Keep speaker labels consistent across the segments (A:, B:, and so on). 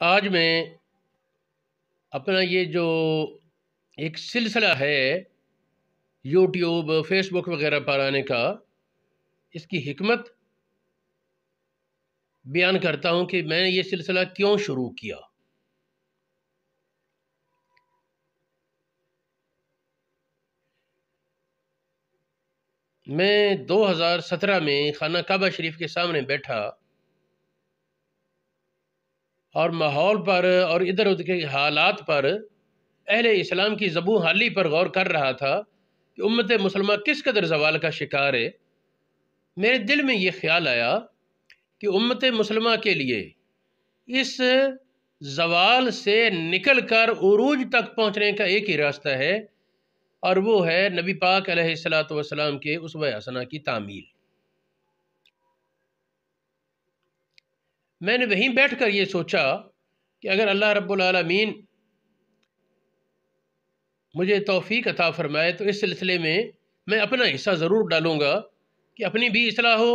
A: آج میں اپنا یہ جو ایک سلسلہ ہے یوٹیوب فیس بک وغیرہ پر آنے کا، اس کی حکمت بیان کرتا ہوں کہ میں نے یہ سلسلہ کیوں شروع کیا۔ میں 2017 میں خانہ کعبہ شریف کے سامنے بیٹھا اور ماحول پر اور ادھر ادھر کے حالات پر اہل اسلام کی زبوں حالی پر غور کر رہا تھا کہ امت مسلمہ کس قدر زوال کا شکار ہے۔ میرے دل میں یہ خیال آیا کہ امت مسلمہ کے لیے اس زوال سے نکل کر عروج تک پہنچنے کا ایک ہی راستہ ہے، اور وہ ہے نبی پاک علیہ السلام کے اسوہ حسنہ کی تعمیل۔ میں نے وہیں بیٹھ کر یہ سوچا کہ اگر اللہ رب العالمین مجھے توفیق عطا فرمائے تو اس سلسلے میں اپنا حصہ ضرور ڈالوں گا کہ اپنی بھی اصلاح ہو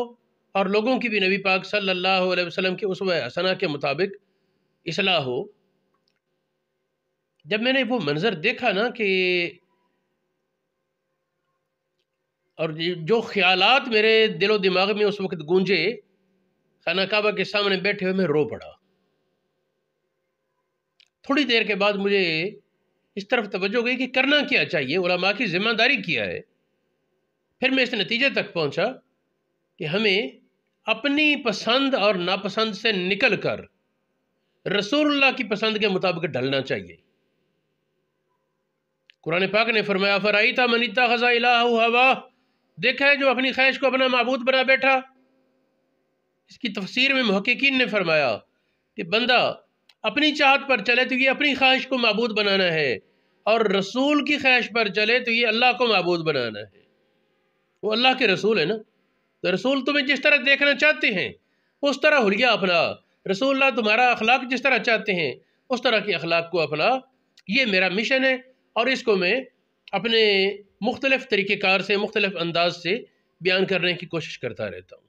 A: اور لوگوں کی بھی نبی پاک صلی اللہ علیہ وسلم کے اسوہ حسنہ کے مطابق اصلاح ہو۔ جب میں نے وہ منظر دیکھا نا کہ اور جو خیالات میرے دل و دماغ میں اس وقت گونجے، خانہ کعبہ کے سامنے بیٹھے ہوئے میں رو پڑا۔ تھوڑی دیر کے بعد مجھے اس طرف توجہ گئی کہ کرنا کیا چاہیے، علماء کی ذمہ داری کیا ہے۔ پھر میں اس نتیجے تک پہنچا کہ ہمیں اپنی پسند اور ناپسند سے نکل کر رسول اللہ کی پسند کے مطابق ڈھلنا چاہیے۔ قرآن پاک نے فرمایا فرائیتا من اتخذ الہہ ہواہ، دیکھا ہے جو اپنی خواہش کو اپنا معبود بنا بیٹھا۔ اس کی تفسیر میں محققین نے فرمایا کہ بندہ اپنی چاہت پر چلے تو یہ اپنی خواہش کو معبود بنانا ہے، اور رسول کی خواہش پر چلے تو یہ اللہ کو معبود بنانا ہے۔ وہ اللہ کے رسول ہے نا، تو رسول تمہیں جس طرح دیکھنا چاہتے ہیں اس طرح حلیہ اپنا، رسول اللہ تمہارا اخلاق جس طرح چاہتے ہیں اس طرح کے اخلاق کو اپنا۔ یہ میرا مشن ہے، اور اس کو میں اپنے مختلف طریقہ کار سے، مختلف انداز سے بیان کرنے کی کوشش کرتا رہتا ہوں۔